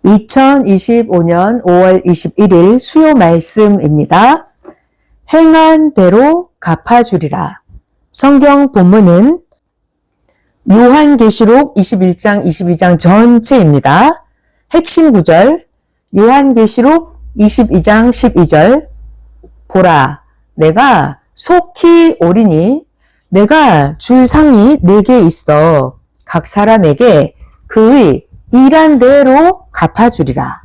2025년 5월 21일 수요 말씀입니다. 행한 대로 갚아주리라. 성경 본문은 요한계시록 21장, 22장 전체입니다. 핵심 구절, 요한계시록 22장 12절. 보라, 내가 속히 오리니 내가 줄 상이 내게 있어 각 사람에게 그의 일한 대로 갚아주리라.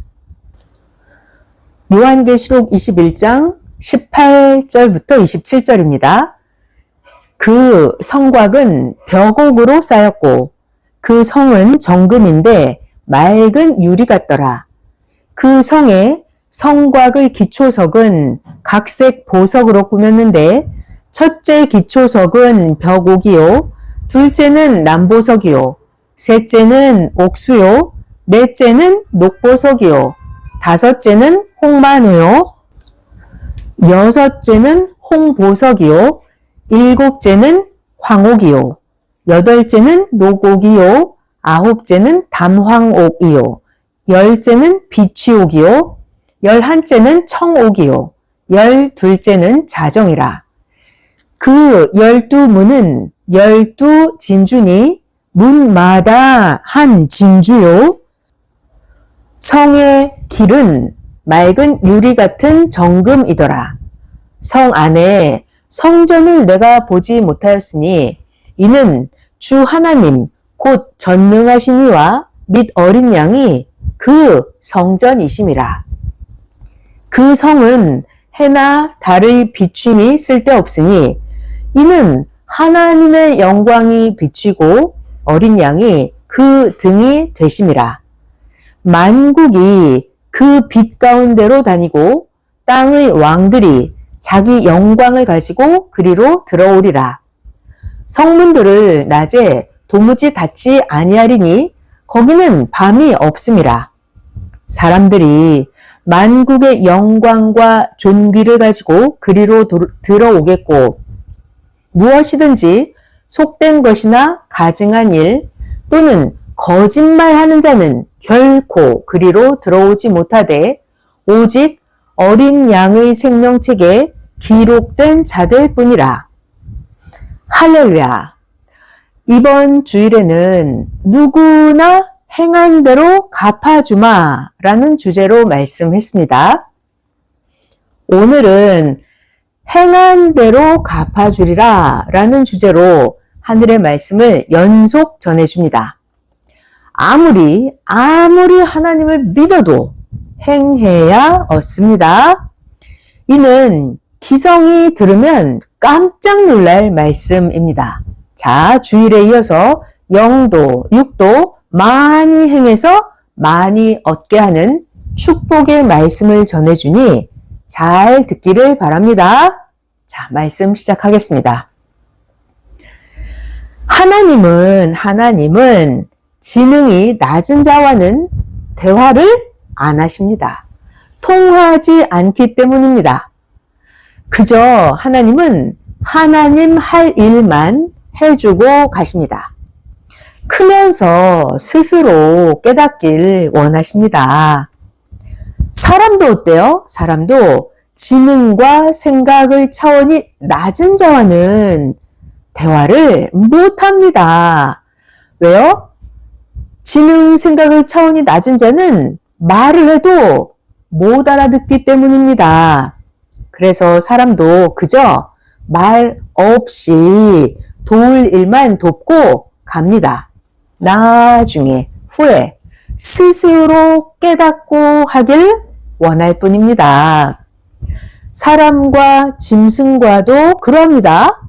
요한계시록 21장 18절부터 27절입니다. 그 성곽은 벽옥으로 쌓였고 그 성은 정금인데 맑은 유리 같더라. 그 성의 성곽의 기초석은 각색 보석으로 꾸몄는데 첫째 기초석은 벽옥이요, 둘째는 남보석이요, 셋째는 옥수요, 넷째는 녹보석이요, 다섯째는 홍만우요, 여섯째는 홍보석이요, 일곱째는 황옥이요, 여덟째는 녹옥이요, 아홉째는 담황옥이요, 열째는 비취옥이요, 열한째는 청옥이요, 열둘째는 자정이라. 그 12문은 12진주니 문마다 한 진주요. 성의 길은 맑은 유리 같은 정금이더라. 성 안에 성전을 내가 보지 못하였으니 이는 주 하나님 곧 전능하신 이와 및 어린 양이 그 성전이심이라. 그 성은 해나 달의 비춤이 쓸데없으니 이는 하나님의 영광이 비치고 어린 양이 그 등이 되심이라. 만국이 그 빛 가운데로 다니고 땅의 왕들이 자기 영광을 가지고 그리로 들어오리라. 성문들을 낮에 도무지 닫지 아니하리니 거기는 밤이 없음이라. 사람들이 만국의 영광과 존귀를 가지고 그리로 들어오겠고 무엇이든지 속된 것이나 가증한 일 또는 거짓말하는 자는 결코 그리로 들어오지 못하되 오직 어린 양의 생명책에 기록된 자들 뿐이라. 할렐루야. 이번 주일에는 누구나 행한 대로 갚아주마 라는 주제로 말씀했습니다. 오늘은 행한 대로 갚아주리라 라는 주제로 하늘의 말씀을 연속 전해줍니다. 아무리 하나님을 믿어도 행해야 얻습니다. 이는 기성이 들으면 깜짝 놀랄 말씀입니다. 자, 주일에 이어서 영도, 육도 많이 행해서 많이 얻게 하는 축복의 말씀을 전해주니 잘 듣기를 바랍니다. 자, 말씀 시작하겠습니다. 하나님은 지능이 낮은 자와는 대화를 안 하십니다. 통하지 않기 때문입니다. 그저 하나님은 하나님 할 일만 해주고 가십니다. 크면서 스스로 깨닫길 원하십니다. 사람도 어때요? 사람도 지능과 생각의 차원이 낮은 자와는 대화를 못합니다. 왜요? 지능, 생각의 차원이 낮은 자는 말을 해도 못 알아듣기 때문입니다. 그래서 사람도 그저 말 없이 도울 일만 돕고 갑니다. 나중에 후에 스스로 깨닫고 하길 원할 뿐입니다. 사람과 짐승과도 그럽니다.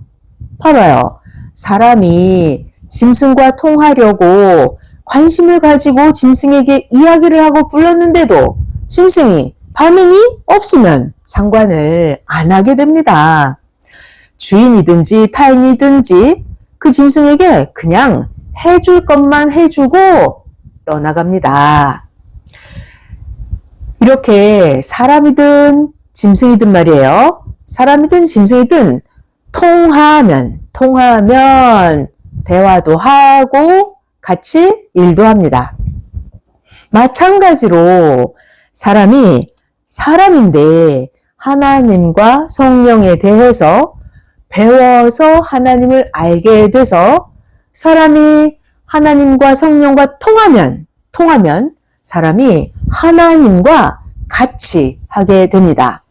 봐봐요. 사람이 짐승과 통하려고 관심을 가지고 짐승에게 이야기를 하고 불렀는데도 짐승이 반응이 없으면 상관을 안 하게 됩니다. 주인이든지 타인이든지 그 짐승에게 그냥 해줄 것만 해주고 떠나갑니다. 이렇게 사람이든 짐승이든 말이에요. 사람이든 짐승이든 통하면 대화도 하고 같이 일도 합니다. 마찬가지로 사람이 사람인데 하나님과 성령에 대해서 배워서 하나님을 알게 돼서 사람이 하나님과 성령과 통하면 사람이 하나님과 같이 하게 됩니다.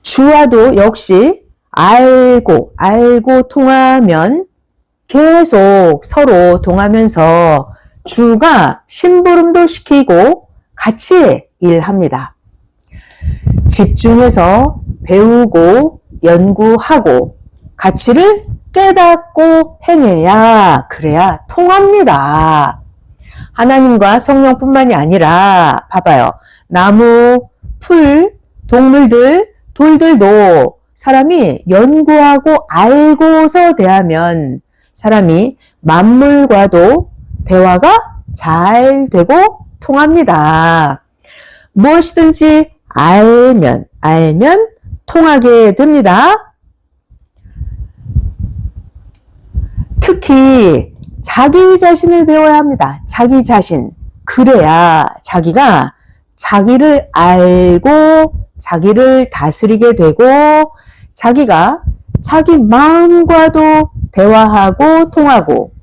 주와도 역시 알고 통하면 계속 서로 통하면서 주가 심부름도 시키고 같이 일합니다. 집중해서 배우고 연구하고 가치를 깨닫고 행해야 그래야 통합니다. 하나님과 성령뿐만이 아니라 봐봐요. 나무, 풀, 동물들, 돌들도 사람이 연구하고 알고서 대하면 사람이 만물과도 대화가 잘 되고 통합니다. 무엇이든지 알면 통하게 됩니다. 특히 자기 자신을 배워야 합니다. 자기 자신. 그래야 자기가 자기를 알고 자기를 다스리게 되고 자기가 자기 마음과도 대화하고 통하고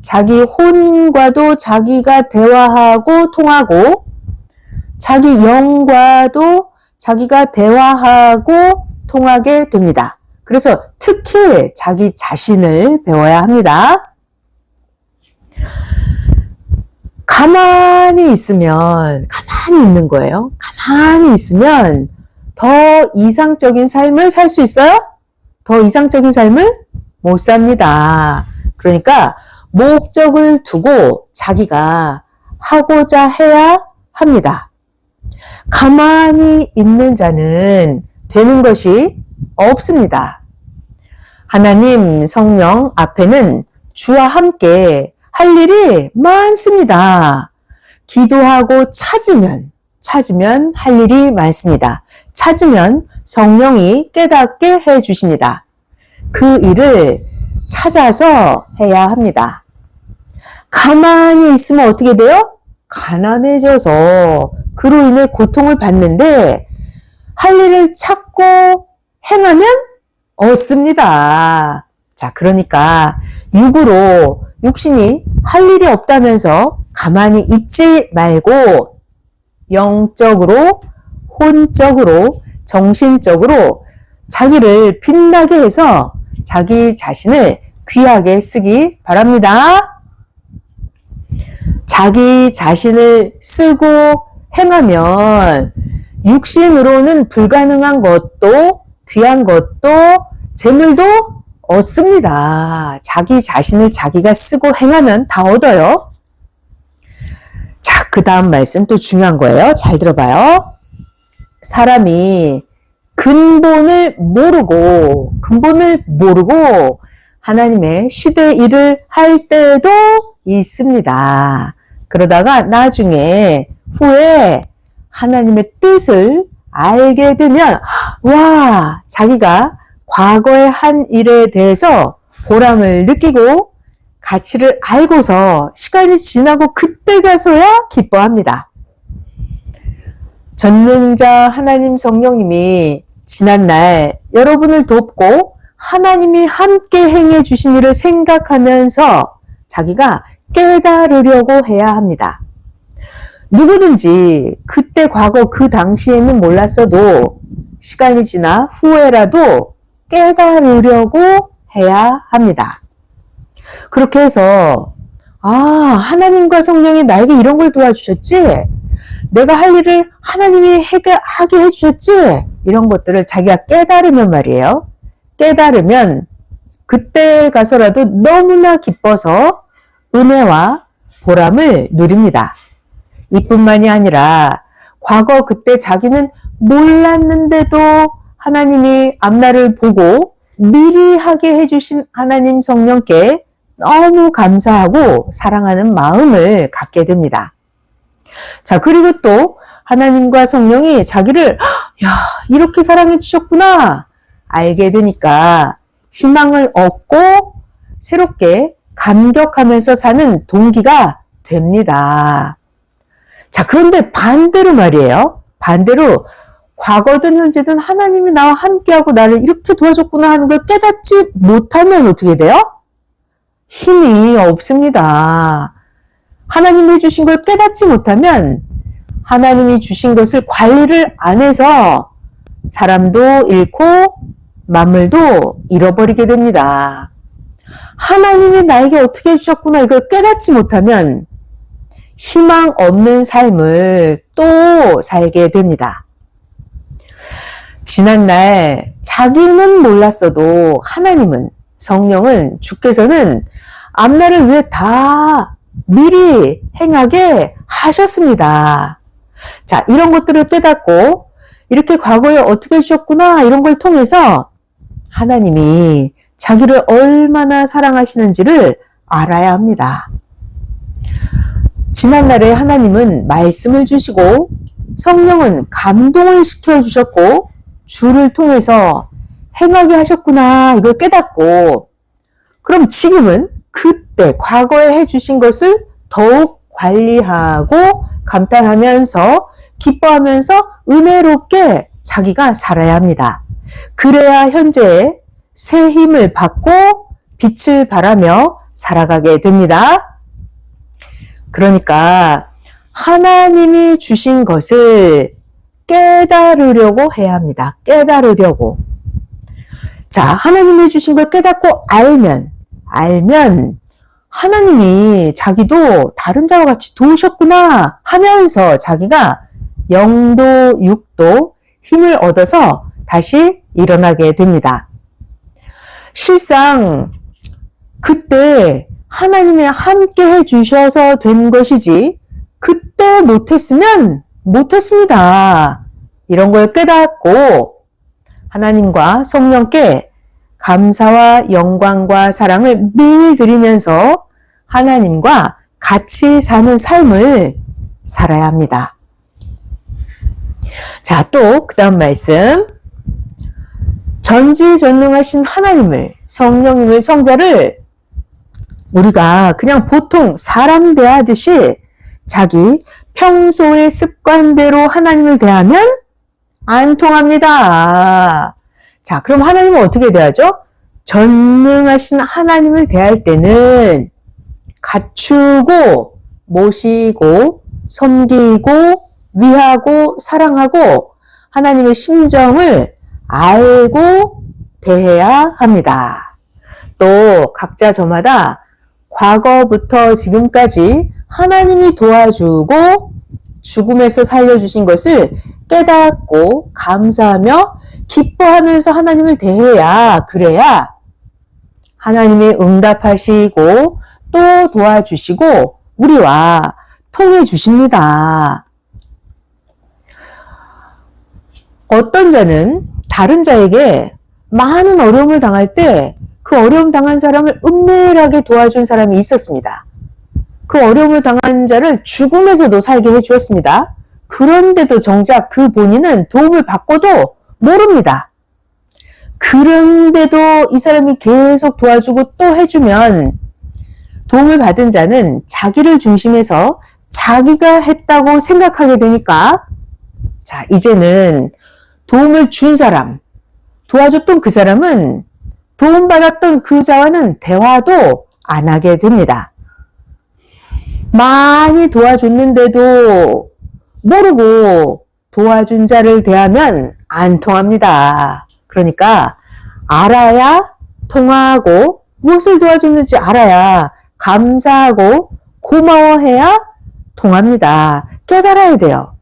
자기 혼과도 자기가 대화하고 통하고 자기 영과도 자기가 대화하고 통하게 됩니다. 그래서 특히 자기 자신을 배워야 합니다. 가만히 있는 거예요. 가만히 있으면 더 이상적인 삶을 살 수 있어요? 더 이상적인 삶을 못 삽니다. 그러니까 목적을 두고 자기가 하고자 해야 합니다. 가만히 있는 자는 되는 것이 없습니다. 하나님 성령 앞에는 주와 함께 할 일이 많습니다. 기도하고 찾으면 할 일이 많습니다. 찾으면 성령이 깨닫게 해 주십니다. 그 일을 찾아서 해야 합니다. 가만히 있으면 어떻게 돼요? 가난해져서 그로 인해 고통을 받는데 할 일을 찾고 행하면 얻습니다. 자, 그러니까 육신이 할 일이 없다면서 가만히 있지 말고 영적으로, 혼적으로, 정신적으로 자기를 빛나게 해서 자기 자신을 귀하게 쓰기 바랍니다. 자기 자신을 쓰고 행하면 육신으로는 불가능한 것도 귀한 것도 재물도 얻습니다. 자기 자신을 자기가 쓰고 행하면 다 얻어요. 자, 그 다음 말씀 또 중요한 거예요. 잘 들어봐요. 사람이 근본을 모르고 하나님의 시대 일을 할 때도 있습니다. 그러다가 나중에 후에 하나님의 뜻을 알게 되면 와, 자기가 과거에 한 일에 대해서 보람을 느끼고 가치를 알고서 시간이 지나고 그때 가서야 기뻐합니다. 전능자 하나님 성령님이 지난날 여러분을 돕고 하나님이 함께 행해 주신 일을 생각하면서 자기가 깨달으려고 해야 합니다. 누구든지 그때 과거 그 당시에는 몰랐어도 시간이 지나 후에라도 깨달으려고 해야 합니다. 그렇게 해서 하나님과 성령이 나에게 이런 걸 도와주셨지? 내가 할 일을 하나님이 하게 해주셨지? 이런 것들을 자기가 깨달으면 말이에요. 깨달으면 그때 가서라도 너무나 기뻐서 은혜와 보람을 누립니다. 이뿐만이 아니라 과거 그때 자기는 몰랐는데도 하나님이 앞날을 보고 미리 하게 해주신 하나님 성령께 너무 감사하고 사랑하는 마음을 갖게 됩니다. 자, 그리고 또 하나님과 성령이 자기를 이렇게 사랑해 주셨구나 알게 되니까 희망을 얻고 새롭게 감격하면서 사는 동기가 됩니다. 자, 그런데 반대로 말이에요. 반대로 과거든 현재든 하나님이 나와 함께하고 나를 이렇게 도와줬구나 하는 걸 깨닫지 못하면 어떻게 돼요? 힘이 없습니다. 하나님이 해주신 걸 깨닫지 못하면 하나님이 주신 것을 관리를 안 해서 사람도 잃고 만물도 잃어버리게 됩니다. 하나님이 나에게 어떻게 해주셨구나 이걸 깨닫지 못하면 희망 없는 삶을 또 살게 됩니다. 지난날 자기는 몰랐어도 하나님은, 성령은, 주께서는 앞날을 위해 다 미리 행하게 하셨습니다. 자, 이런 것들을 깨닫고 이렇게 과거에 어떻게 해주셨구나 이런 걸 통해서 하나님이 자기를 얼마나 사랑하시는지를 알아야 합니다. 지난날에 하나님은 말씀을 주시고 성령은 감동을 시켜주셨고 주를 통해서 행하게 하셨구나 이걸 깨닫고 그럼 지금은 그때 과거에 해주신 것을 더욱 관리하고 감탄하면서 기뻐하면서 은혜롭게 자기가 살아야 합니다. 그래야 현재의 새 힘을 받고 빛을 발하며 살아가게 됩니다. 그러니까 하나님이 주신 것을 깨달으려고 해야 합니다. 깨달으려고. 자, 하나님이 주신 걸 깨닫고 알면 하나님이 자기도 다른 자와 같이 도우셨구나 하면서 자기가 영도 육도 힘을 얻어서 다시 일어나게 됩니다. 실상 그때 하나님이 함께 해주셔서 된 것이지 그때 못했으면 못했습니다. 이런 걸 깨닫고 하나님과 성령께 감사와 영광과 사랑을 매일 드리면서 하나님과 같이 사는 삶을 살아야 합니다. 자, 또 그 다음 말씀. 전지전능하신 하나님을, 성령님을, 성자를 우리가 그냥 보통 사람 대하듯이 자기 평소의 습관대로 하나님을 대하면 안 통합니다. 자, 그럼 하나님은 어떻게 대하죠? 전능하신 하나님을 대할 때는 갖추고, 모시고, 섬기고, 위하고, 사랑하고 하나님의 심정을 알고 대해야 합니다. 또 각자 저마다 과거부터 지금까지 하나님이 도와주고 죽음에서 살려주신 것을 깨닫고 감사하며 기뻐하면서 하나님을 대해야, 그래야 하나님이 응답하시고 또 도와주시고 우리와 통해 주십니다. 어떤 자는 다른 자에게 많은 어려움을 당할 때 그 어려움 당한 사람을 은밀하게 도와준 사람이 있었습니다. 그 어려움을 당한 자를 죽음에서도 살게 해주었습니다. 그런데도 정작 그 본인은 도움을 받고도 모릅니다. 그런데도 이 사람이 계속 도와주고 또 해주면 도움을 받은 자는 자기를 중심해서 자기가 했다고 생각하게 되니까, 자, 이제는 도움을 준 사람, 도와줬던 그 사람은 도움받았던 그 자와는 대화도 안 하게 됩니다. 많이 도와줬는데도 모르고 도와준 자를 대하면 안 통합니다. 그러니까 알아야 통하고, 무엇을 도와줬는지 알아야 감사하고 고마워해야 통합니다. 깨달아야 돼요.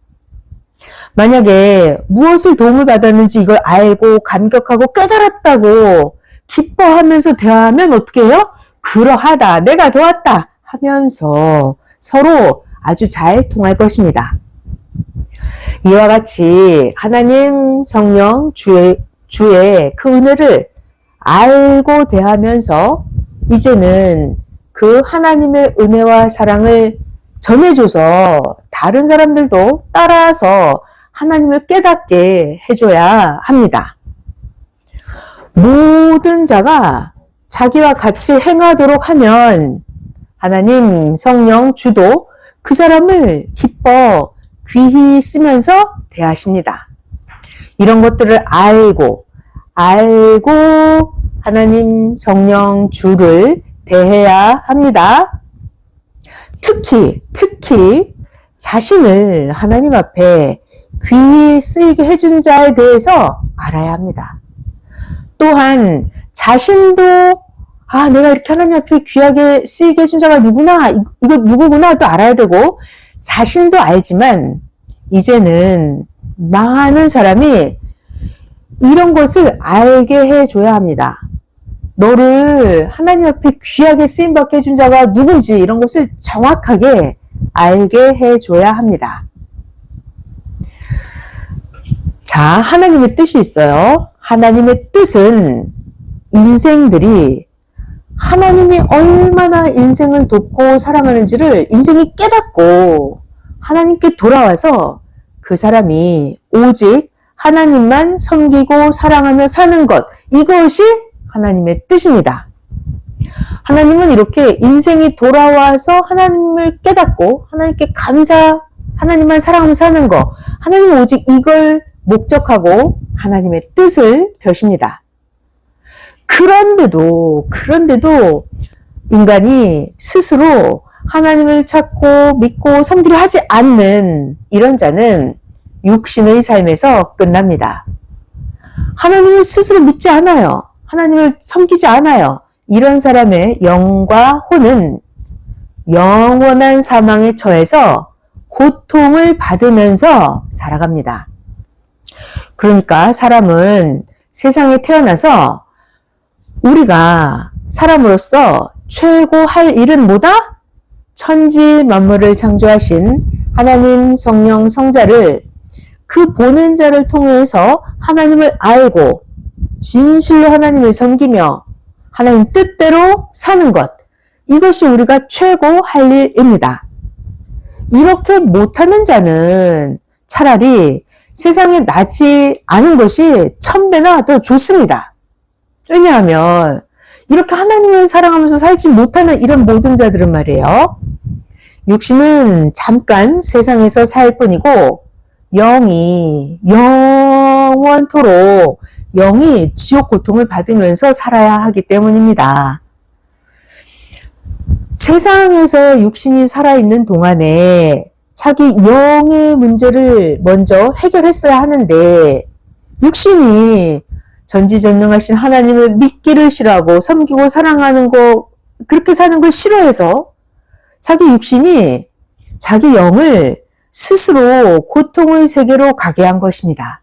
만약에 무엇을 도움을 받았는지 이걸 알고 감격하고 깨달았다고 기뻐하면서 대화하면 어떻게 해요? 그러하다, 내가 도왔다 하면서 서로 아주 잘 통할 것입니다. 이와 같이 하나님, 성령, 주의 그 은혜를 알고 대하면서 이제는 그 하나님의 은혜와 사랑을 전해줘서 다른 사람들도 따라서 하나님을 깨닫게 해줘야 합니다. 모든 자가 자기와 같이 행하도록 하면 하나님, 성령, 주도 그 사람을 기뻐 귀히 쓰면서 대하십니다. 이런 것들을 알고 하나님, 성령, 주를 대해야 합니다. 특히 자신을 하나님 앞에 귀히 쓰이게 해준 자에 대해서 알아야 합니다. 또한 자신도 내가 이렇게 하나님 앞에 귀하게 쓰이게 해준 자가 누구나, 이거 누구구나 또 알아야 되고, 자신도 알지만 이제는 많은 사람이 이런 것을 알게 해줘야 합니다. 너를 하나님 앞에 귀하게 쓰임받게 해준 자가 누군지 이런 것을 정확하게 알게 해줘야 합니다. 자, 하나님의 뜻이 있어요. 하나님의 뜻은 인생들이 하나님이 얼마나 인생을 돕고 사랑하는지를 인생이 깨닫고 하나님께 돌아와서 그 사람이 오직 하나님만 섬기고 사랑하며 사는 것, 이것이 하나님의 뜻입니다. 하나님은 이렇게 인생이 돌아와서 하나님을 깨닫고 하나님께 하나님만 사랑하며 사는 것, 하나님은 오직 이걸 목적하고 하나님의 뜻을 벼십니다. 그런데도 인간이 스스로 하나님을 찾고 믿고 섬기려 하지 않는 이런 자는 육신의 삶에서 끝납니다. 하나님을 스스로 믿지 않아요. 하나님을 섬기지 않아요. 이런 사람의 영과 혼은 영원한 사망에 처해서 고통을 받으면서 살아갑니다. 그러니까 사람은 세상에 태어나서 우리가 사람으로서 최고 할 일은 뭐다? 천지 만물을 창조하신 하나님, 성령, 성자를 그 보는 자를 통해서 하나님을 알고 진실로 하나님을 섬기며 하나님 뜻대로 사는 것, 이것이 우리가 최고 할 일입니다. 이렇게 못하는 자는 차라리 세상에 나지 않은 것이 1000배나 더 좋습니다. 왜냐하면 이렇게 하나님을 사랑하면서 살지 못하는 이런 모든 자들은 말이에요, 육신은 잠깐 세상에서 살 뿐이고 영이 영원토록 지옥 고통을 받으면서 살아야 하기 때문입니다. 세상에서 육신이 살아있는 동안에 자기 영의 문제를 먼저 해결했어야 하는데, 육신이 전지전능하신 하나님을 믿기를 싫어하고 섬기고 사랑하는 거, 그렇게 사는 걸 싫어해서 자기 육신이 자기 영을 스스로 고통의 세계로 가게 한 것입니다.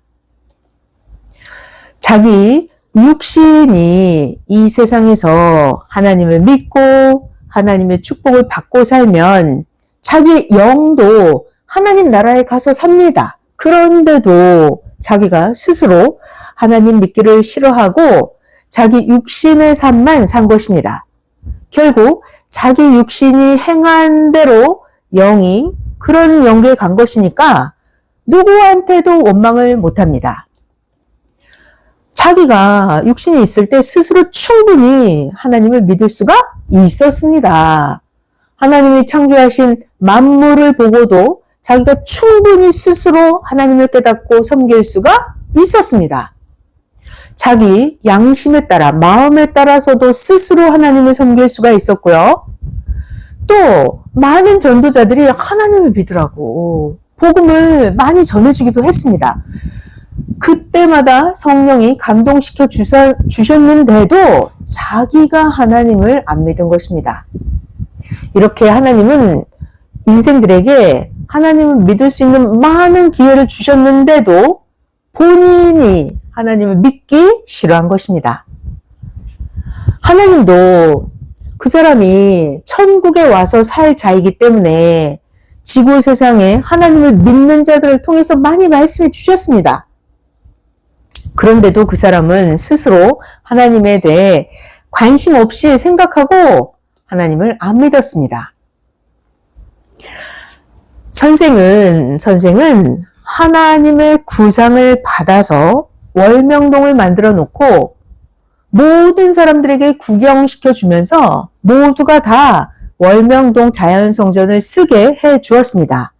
자기 육신이 이 세상에서 하나님을 믿고 하나님의 축복을 받고 살면 자기 영도 하나님 나라에 가서 삽니다. 그런데도 자기가 스스로 하나님 믿기를 싫어하고 자기 육신의 삶만 산 것입니다. 결국 자기 육신이 행한 대로 영이 그런 영계에 간 것이니까 누구한테도 원망을 못합니다. 자기가 육신이 있을 때 스스로 충분히 하나님을 믿을 수가 있었습니다. 하나님이 창조하신 만물을 보고도 자기가 충분히 스스로 하나님을 깨닫고 섬길 수가 있었습니다. 자기 양심에 따라, 마음에 따라서도 스스로 하나님을 섬길 수가 있었고요. 또 많은 전도자들이 하나님을 믿으라고 복음을 많이 전해주기도 했습니다. 그때마다 성령이 감동시켜 주셨는데도 자기가 하나님을 안 믿은 것입니다. 이렇게 하나님은 인생들에게 하나님을 믿을 수 있는 많은 기회를 주셨는데도 본인이 하나님을 믿기 싫어한 것입니다. 하나님도 그 사람이 천국에 와서 살 자이기 때문에 지구 세상에 하나님을 믿는 자들을 통해서 많이 말씀해 주셨습니다. 그런데도 그 사람은 스스로 하나님에 대해 관심 없이 생각하고 하나님을 안 믿었습니다. 선생은 하나님의 구상을 받아서 월명동을 만들어 놓고 모든 사람들에게 구경시켜 주면서 모두가 다 월명동 자연성전을 쓰게 해 주었습니다.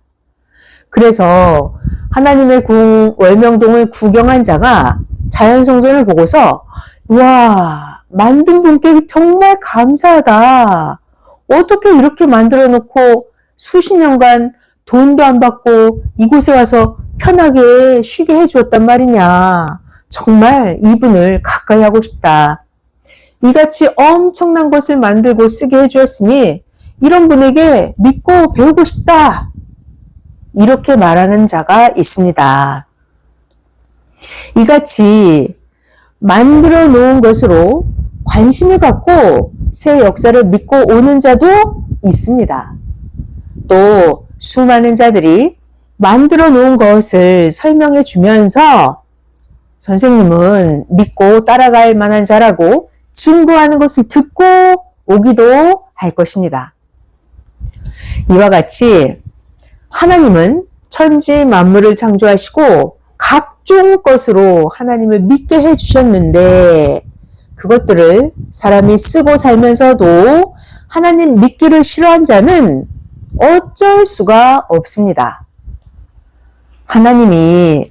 그래서 하나님의 궁 월명동을 구경한 자가 자연성전을 보고서 와, 만든 분께 정말 감사하다. 어떻게 이렇게 만들어 놓고 수십 년간 돈도 안 받고 이곳에 와서 편하게 쉬게 해 주었단 말이냐. 정말 이분을 가까이 하고 싶다. 이같이 엄청난 것을 만들고 쓰게 해 주었으니 이런 분에게 믿고 배우고 싶다. 이렇게 말하는 자가 있습니다. 이같이 만들어 놓은 것으로 관심을 갖고 새 역사를 믿고 오는 자도 있습니다. 또 수많은 자들이 만들어 놓은 것을 설명해 주면서 선생님은 믿고 따라갈 만한 자라고 증거하는 것을 듣고 오기도 할 것입니다. 이와 같이 하나님은 천지 만물을 창조하시고 각종 것으로 하나님을 믿게 해주셨는데 그것들을 사람이 쓰고 살면서도 하나님 믿기를 싫어한 자는 어쩔 수가 없습니다. 하나님이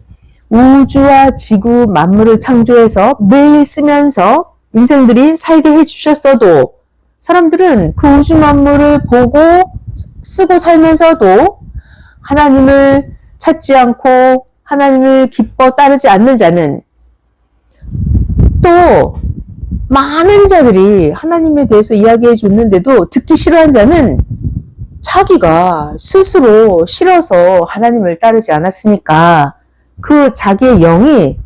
우주와 지구 만물을 창조해서 매일 쓰면서 인생들이 살게 해주셨어도 사람들은 그 우주 만물을 보고 쓰고 살면서도 하나님을 찾지 않고 하나님을 기뻐 따르지 않는 자는 또 많은 자들이 하나님에 대해서 이야기해 줬는데도 듣기 싫어한 자는 자기가 스스로 싫어서 하나님을 따르지 않았으니까 그 자기의 영이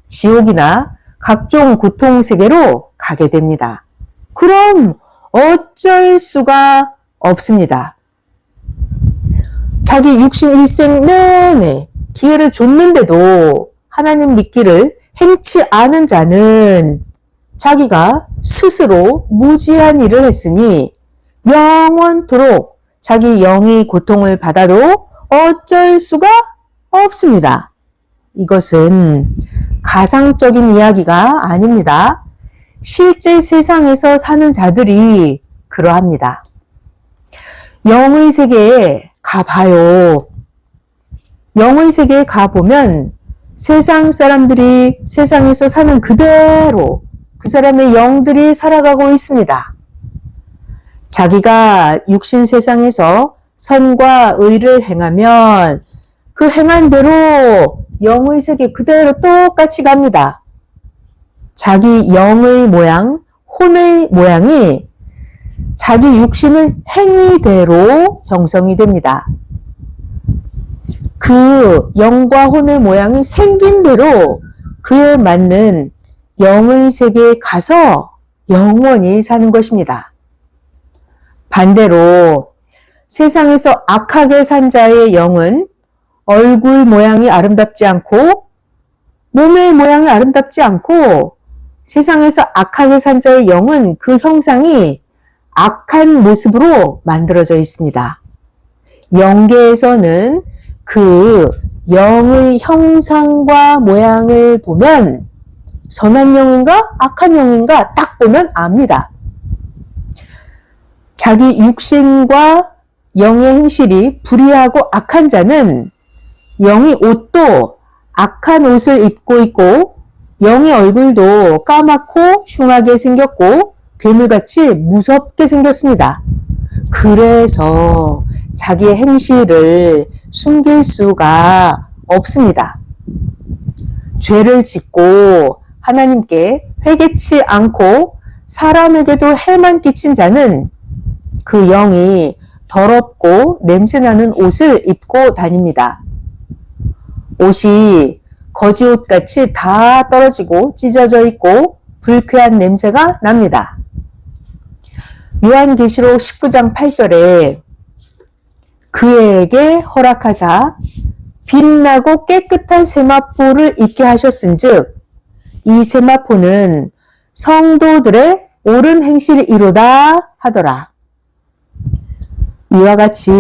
지옥이나 각종 고통세계로 가게 됩니다. 그럼 어쩔 수가 없습니다. 자기 육신 일생 내내 기회를 줬는데도 하나님 믿기를 행치 않은 자는 자기가 스스로 무지한 일을 했으니 영원토록 자기 영이 고통을 받아도 어쩔 수가 없습니다. 이것은 가상적인 이야기가 아닙니다. 실제 세상에서 사는 자들이 그러합니다. 영의 세계에 가봐요. 영의 세계에 가보면 세상 사람들이 세상에서 사는 그대로 그 사람의 영들이 살아가고 있습니다. 자기가 육신 세상에서 선과 의를 행하면 그 행한 대로 영의 세계 그대로 똑같이 갑니다. 자기 영의 모양, 혼의 모양이 자기 육신의 행위대로 형성이 됩니다. 그 영과 혼의 모양이 생긴 대로 그에 맞는 영의 세계에 가서 영원히 사는 것입니다. 반대로 세상에서 악하게 산 자의 영은 얼굴 모양이 아름답지 않고 몸의 모양이 아름답지 않고 세상에서 악하게 산 자의 영은 그 형상이 악한 모습으로 만들어져 있습니다. 영계에서는 그 영의 형상과 모양을 보면 선한 영인가 악한 영인가 딱 보면 압니다. 자기 육신과 영의 행실이 불의하고 악한 자는 영의 옷도 악한 옷을 입고 있고 영의 얼굴도 까맣고 흉하게 생겼고 괴물같이 무섭게 생겼습니다. 그래서 자기의 행실을 숨길 수가 없습니다. 죄를 짓고 하나님께 회개치 않고 사람에게도 해만 끼친 자는 그 영이 더럽고 냄새나는 옷을 입고 다닙니다. 옷이 거지옷같이 다 떨어지고 찢어져 있고 불쾌한 냄새가 납니다. 요한계시록 19장 8절에 그에게 허락하사 빛나고 깨끗한 세마포를 입게 하셨은즉 이 세마포는 성도들의 옳은 행실이 이로다 하더라. 이와 같이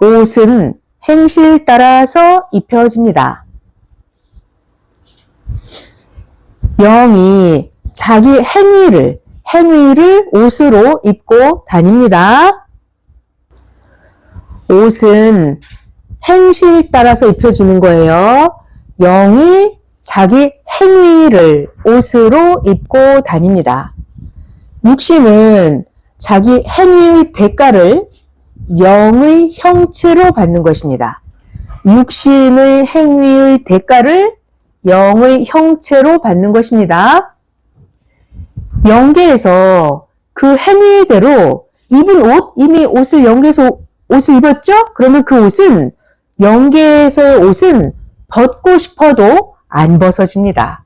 옷은 행실 따라서 입혀집니다. 영이 자기 행위를 행위를 옷으로 입고 다닙니다. 옷은 행실 따라서 입혀지는 거예요. 영이 자기 행위를 옷으로 입고 다닙니다. 육신은 자기 행위의 대가를 영의 형체로 받는 것입니다. 육신의 행위의 대가를 영의 형체로 받는 것입니다. 영계에서 그 행위대로 입은 옷, 이미 옷을 영계에서 옷을 입었죠? 그러면 그 옷은 영계에서의 옷은 벗고 싶어도 안 벗어집니다.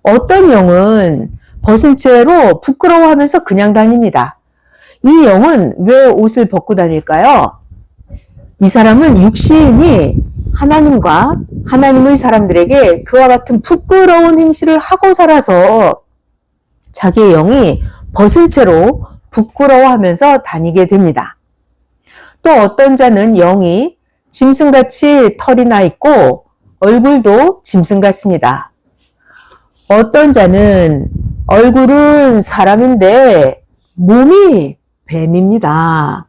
어떤 영은 벗은 채로 부끄러워하면서 그냥 다닙니다. 이 영은 왜 옷을 벗고 다닐까요? 이 사람은 육신이 하나님과 하나님의 사람들에게 그와 같은 부끄러운 행실을 하고 살아서 자기의 영이 벗은 채로 부끄러워하면서 다니게 됩니다. 또 어떤 자는 영이 짐승같이 털이 나 있고 얼굴도 짐승 같습니다. 어떤 자는 얼굴은 사람인데 몸이 뱀입니다.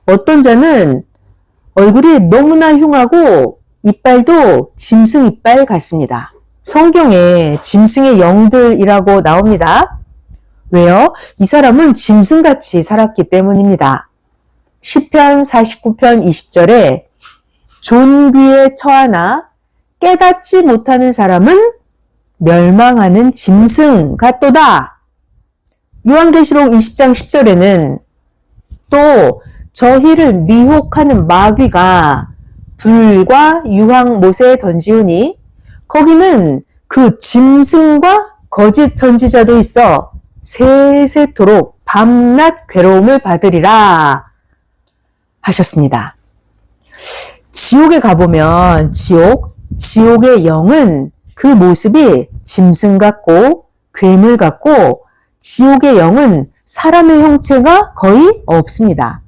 어떤 자는 얼굴이 너무나 흉하고 이빨도 짐승 이빨 같습니다. 성경에 짐승의 영들이라고 나옵니다. 왜요? 이 사람은 짐승같이 살았기 때문입니다. 시편 49편 20절에 존귀에 처하나 깨닫지 못하는 사람은 멸망하는 짐승 같도다. 요한계시록 20장 10절에는 또 저희를 미혹하는 마귀가 불과 유황못에 던지우니 거기는 그 짐승과 거짓 선지자도 있어 세세토록 밤낮 괴로움을 받으리라 하셨습니다. 지옥에 가보면 지옥의 영은 그 모습이 짐승 같고 괴물 같고 지옥의 영은 사람의 형체가 거의 없습니다.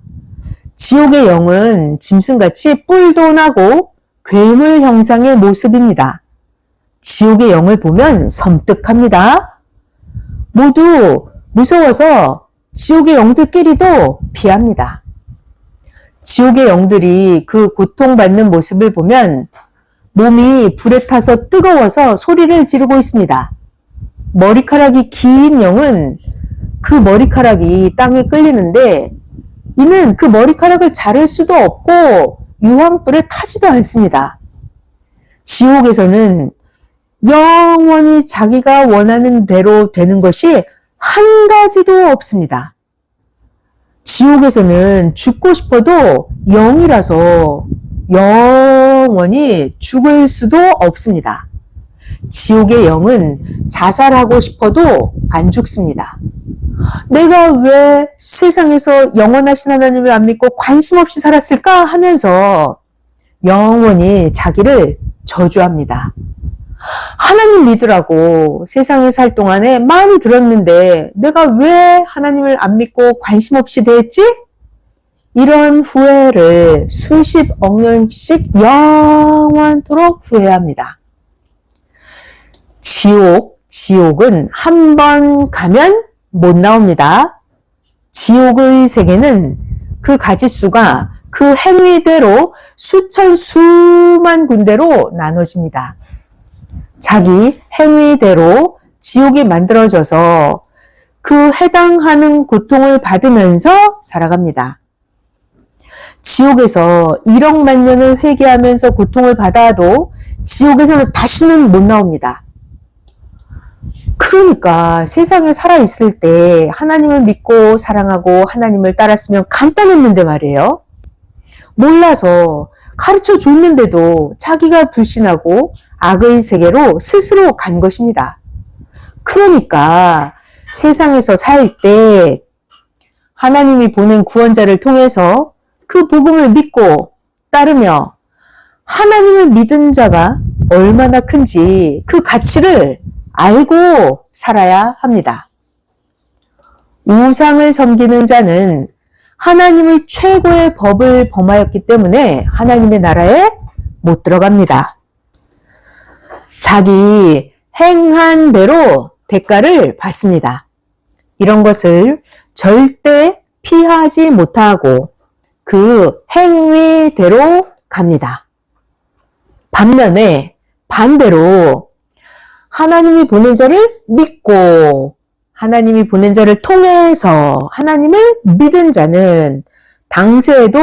지옥의 영은 짐승같이 뿔도 나고 괴물 형상의 모습입니다. 지옥의 영을 보면 섬뜩합니다. 모두 무서워서 지옥의 영들끼리도 피합니다. 지옥의 영들이 그 고통받는 모습을 보면 몸이 불에 타서 뜨거워서 소리를 지르고 있습니다. 머리카락이 긴 영은 그 머리카락이 땅에 끌리는데 이는 그 머리카락을 자를 수도 없고 유황불에 타지도 않습니다. 지옥에서는 영원히 자기가 원하는 대로 되는 것이 한 가지도 없습니다. 지옥에서는 죽고 싶어도 영이라서 영원히 죽을 수도 없습니다. 지옥의 영은 자살하고 싶어도 안 죽습니다. 내가 왜 세상에서 영원하신 하나님을 안 믿고 관심 없이 살았을까 하면서 영원히 자기를 저주합니다. 하나님 믿으라고 세상에 살 동안에 많이 들었는데 내가 왜 하나님을 안 믿고 관심 없이 대했지? 이런 후회를 수십억 년씩 영원토록 후회합니다. 지옥은 한 번 가면 못 나옵니다. 지옥의 세계는 그 가짓수가 그 행위대로 수만 군데로 나눠집니다. 자기 행위대로 지옥이 만들어져서 그 해당하는 고통을 받으면서 살아갑니다. 지옥에서 1억만 년을 회개하면서 고통을 받아도 지옥에서는 다시는 못 나옵니다. 그러니까 세상에 살아있을 때 하나님을 믿고 사랑하고 하나님을 따랐으면 간단했는데 말이에요. 몰라서 가르쳐 줬는데도 자기가 불신하고 악의 세계로 스스로 간 것입니다. 그러니까 세상에서 살 때 하나님이 보낸 구원자를 통해서 그 복음을 믿고 따르며 하나님을 믿은 자가 얼마나 큰지 그 가치를 알고 살아야 합니다. 우상을 섬기는 자는 하나님의 최고의 법을 범하였기 때문에 하나님의 나라에 못 들어갑니다. 자기 행한 대로 대가를 받습니다. 이런 것을 절대 피하지 못하고 그 행위대로 갑니다. 반면에 반대로 하나님이 보낸 자를 믿고 하나님이 보낸 자를 통해서 하나님을 믿은 자는 당세에도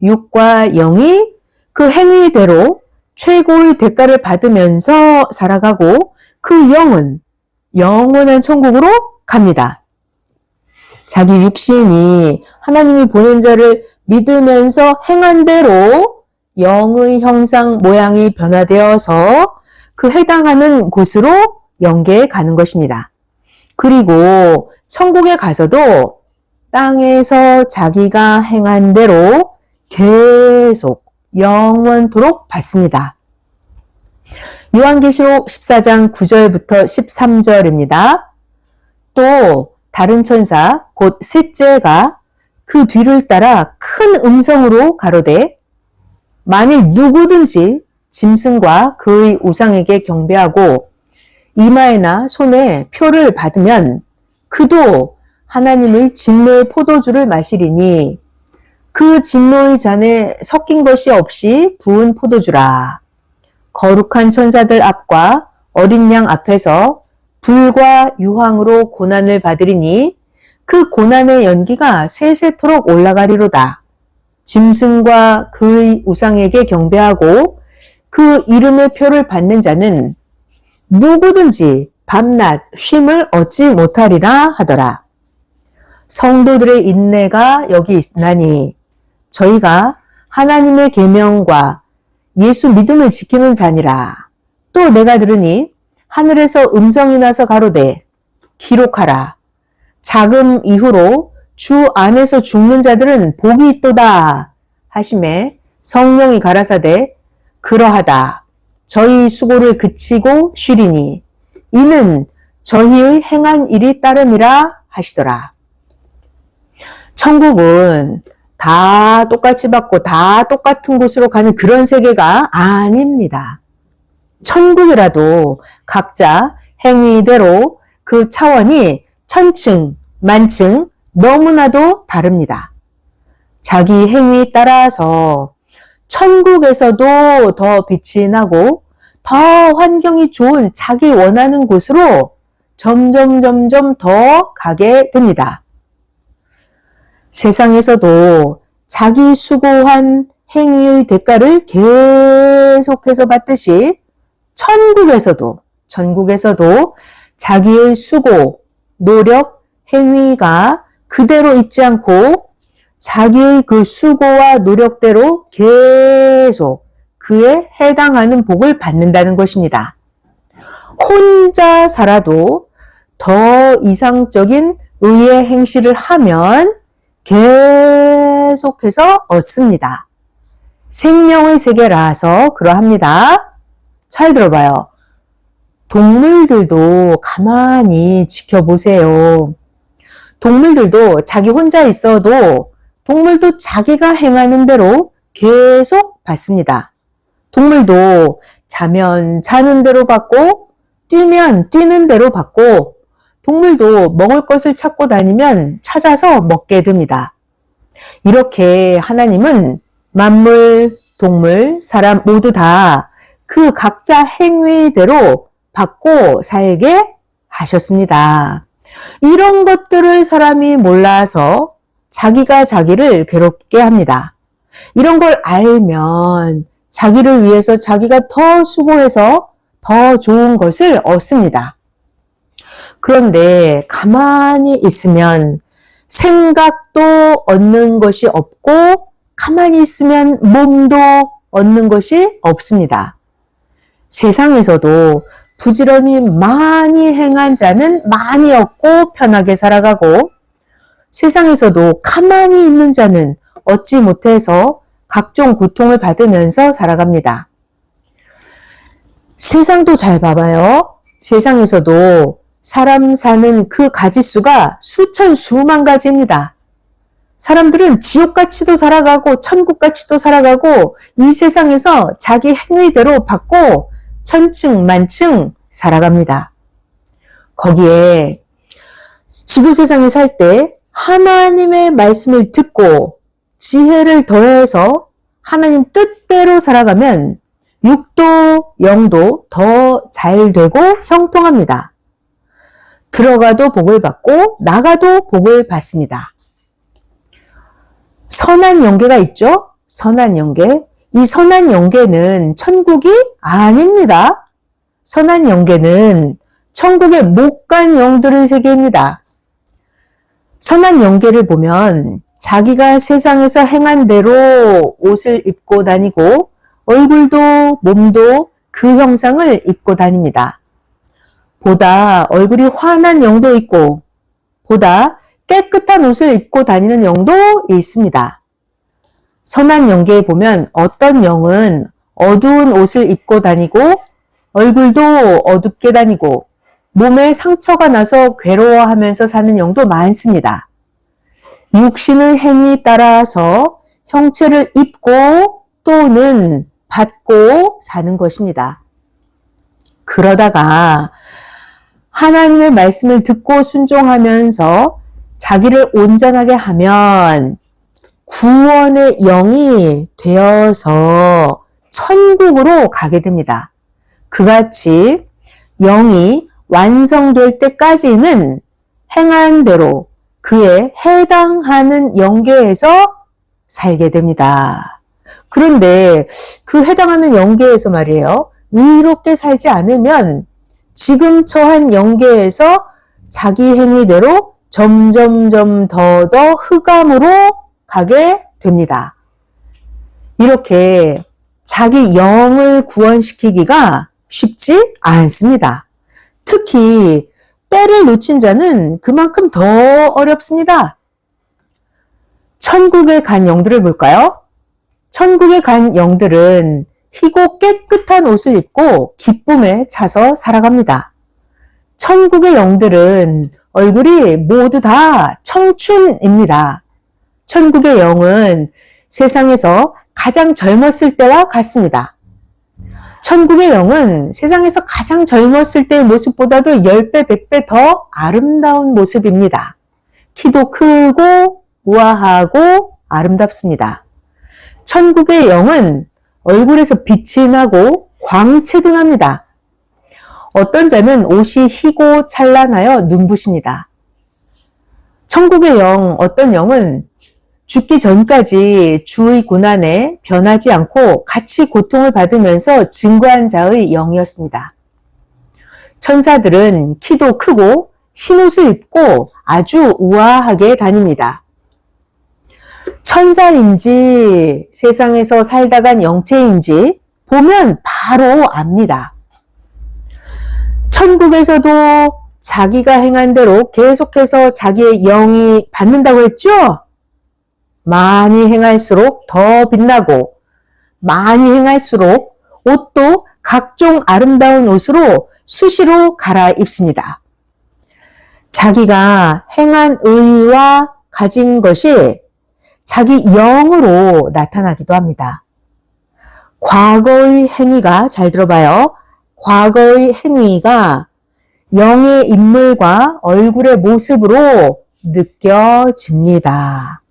육과 영이 그 행위대로 최고의 대가를 받으면서 살아가고 그 영은 영원한 천국으로 갑니다. 자기 육신이 하나님이 보낸 자를 믿으면서 행한 대로 영의 형상 모양이 변화되어서 그 해당하는 곳으로 영계에 가는 것입니다. 그리고 천국에 가서도 땅에서 자기가 행한 대로 계속 영원토록 받습니다. 요한계시록 14장 9절부터 13절입니다. 또 다른 천사 곧 셋째가 그 뒤를 따라 큰 음성으로 가로되 만일 누구든지 짐승과 그의 우상에게 경배하고 이마에나 손에 표를 받으면 그도 하나님의 진노의 포도주를 마시리니 그 진노의 잔에 섞인 것이 없이 부은 포도주라. 거룩한 천사들 앞과 어린 양 앞에서 불과 유황으로 고난을 받으리니 그 고난의 연기가 세세토록 올라가리로다. 짐승과 그의 우상에게 경배하고 그 이름의 표를 받는 자는 누구든지 밤낮 쉼을 얻지 못하리라 하더라. 성도들의 인내가 여기 있나니 저희가 하나님의 계명과 예수 믿음을 지키는 자니라. 또 내가 들으니 하늘에서 음성이 나서 가로되 기록하라. 자금 이후로 주 안에서 죽는 자들은 복이 있도다 하심에 성령이 가라사대 그러하다. 저희 수고를 그치고 쉬리니 이는 저희의 행한 일이 따름이라 하시더라. 천국은 다 똑같이 받고 다 똑같은 곳으로 가는 그런 세계가 아닙니다. 천국이라도 각자 행위대로 그 차원이 천층, 만층 너무나도 다릅니다. 자기 행위에 따라서 천국에서도 더 빛이 나고 더 환경이 좋은 자기 원하는 곳으로 점점 더 가게 됩니다. 세상에서도 자기 수고한 행위의 대가를 계속해서 받듯이 천국에서도 자기의 수고, 노력, 행위가 그대로 있지 않고 자기의 그 수고와 노력대로 계속 그에 해당하는 복을 받는다는 것입니다. 혼자 살아도 더 이상적인 의의 행실을 하면 계속해서 얻습니다. 생명의 세계라서 그러합니다. 잘 들어봐요. 동물들도 가만히 지켜보세요. 동물들도 자기 혼자 있어도 동물도 자기가 행하는 대로 계속 받습니다. 동물도 자면 자는 대로 받고 뛰면 뛰는 대로 받고 동물도 먹을 것을 찾고 다니면 찾아서 먹게 됩니다. 이렇게 하나님은 만물, 동물, 사람 모두 다 그 각자 행위대로 받고 살게 하셨습니다. 이런 것들을 사람이 몰라서 자기가 자기를 괴롭게 합니다. 이런 걸 알면 자기를 위해서 자기가 더 수고해서 더 좋은 것을 얻습니다. 그런데 가만히 있으면 생각도 얻는 것이 없고 가만히 있으면 몸도 얻는 것이 없습니다. 세상에서도 부지런히 많이 행한 자는 많이 얻고 편하게 살아가고 세상에서도 가만히 있는 자는 얻지 못해서 각종 고통을 받으면서 살아갑니다. 세상도 잘 봐봐요. 세상에서도 사람 사는 그 가지수가 수천 수만 가지입니다. 사람들은 지옥같이도 살아가고 천국같이도 살아가고 이 세상에서 자기 행위대로 받고 천층 만층 살아갑니다. 거기에 지구 세상에 살 때 하나님의 말씀을 듣고 지혜를 더해서 하나님 뜻대로 살아가면 육도, 영도 더 잘 되고 형통합니다. 들어가도 복을 받고 나가도 복을 받습니다. 선한 영계가 있죠? 선한 영계. 이 선한 영계는 천국이 아닙니다. 선한 영계는 천국에 못 간 영들의 세계입니다. 선한 영계를 보면 자기가 세상에서 행한 대로 옷을 입고 다니고 얼굴도 몸도 그 형상을 입고 다닙니다. 보다 얼굴이 환한 영도 있고 보다 깨끗한 옷을 입고 다니는 영도 있습니다. 선한 영계에 보면 어떤 영은 어두운 옷을 입고 다니고 얼굴도 어둡게 다니고 몸에 상처가 나서 괴로워하면서 사는 영도 많습니다. 육신의 행위에 따라서 형체를 입고 또는 받고 사는 것입니다. 그러다가 하나님의 말씀을 듣고 순종하면서 자기를 온전하게 하면 구원의 영이 되어서 천국으로 가게 됩니다. 그같이 영이 완성될 때까지는 행한 대로 그에 해당하는 영계에서 살게 됩니다. 그런데 그 해당하는 영계에서 말이에요. 의롭게 살지 않으면 지금 처한 영계에서 자기 행위대로 점점점 더더 흑암으로 가게 됩니다. 이렇게 자기 영을 구원시키기가 쉽지 않습니다. 특히 때를 놓친 자는 그만큼 더 어렵습니다. 천국에 간 영들을 볼까요? 천국에 간 영들은 희고 깨끗한 옷을 입고 기쁨에 차서 살아갑니다. 천국의 영들은 얼굴이 모두 다 청춘입니다. 천국의 영은 세상에서 가장 젊었을 때와 같습니다. 천국의 영은 세상에서 가장 젊었을 때의 모습보다도 10배, 100배 더 아름다운 모습입니다. 키도 크고 우아하고 아름답습니다. 천국의 영은 얼굴에서 빛이 나고 광채도 납니다. 어떤 자는 옷이 희고 찬란하여 눈부십니다. 천국의 영, 어떤 영은 죽기 전까지 주의 고난에 변하지 않고 같이 고통을 받으면서 증거한 자의 영이었습니다. 천사들은 키도 크고 흰옷을 입고 아주 우아하게 다닙니다. 천사인지 세상에서 살다 간 영체인지 보면 바로 압니다. 천국에서도 자기가 행한 대로 계속해서 자기의 영이 받는다고 했죠? 많이 행할수록 더 빛나고 많이 행할수록 옷도 각종 아름다운 옷으로 수시로 갈아입습니다. 자기가 행한 의와 가진 것이 자기 영으로 나타나기도 합니다. 과거의 행위가, 잘 들어봐요. 과거의 행위가 영의 인물과 얼굴의 모습으로 느껴집니다.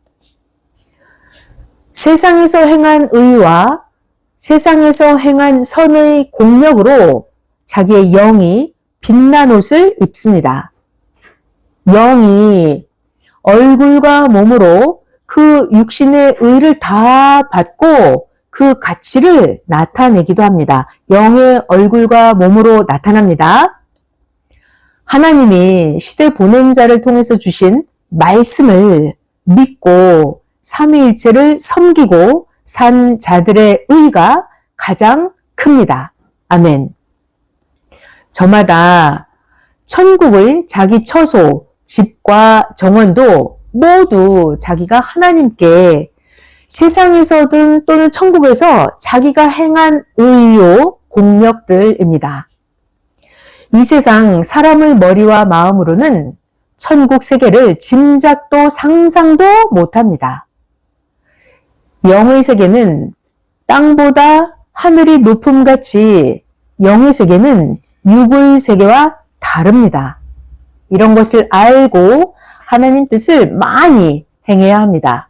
세상에서 행한 의와 세상에서 행한 선의 공력으로 자기의 영이 빛난 옷을 입습니다. 영이 얼굴과 몸으로 그 육신의 의를 다 받고 그 가치를 나타내기도 합니다. 영의 얼굴과 몸으로 나타납니다. 하나님이 시대 보냄자를 통해서 주신 말씀을 믿고 삼위일체를 섬기고 산 자들의 의가 가장 큽니다. 아멘. 저마다 천국의 자기 처소, 집과 정원도 모두 자기가 하나님께 세상에서든 또는 천국에서 자기가 행한 의요, 공력들입니다. 이 세상 사람의 머리와 마음으로는 천국 세계를 짐작도 상상도 못합니다. 영의 세계는 땅보다 하늘이 높음같이 영의 세계는 육의 세계와 다릅니다. 이런 것을 알고 하나님 뜻을 많이 행해야 합니다.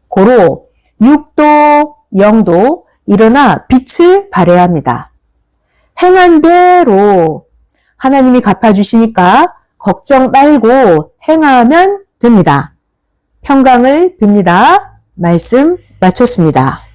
고로 육도, 영도 일어나 빛을 발해야 합니다. 행한 대로 하나님이 갚아주시니까 걱정 말고 행하면 됩니다. 평강을 빕니다. 말씀 마쳤습니다.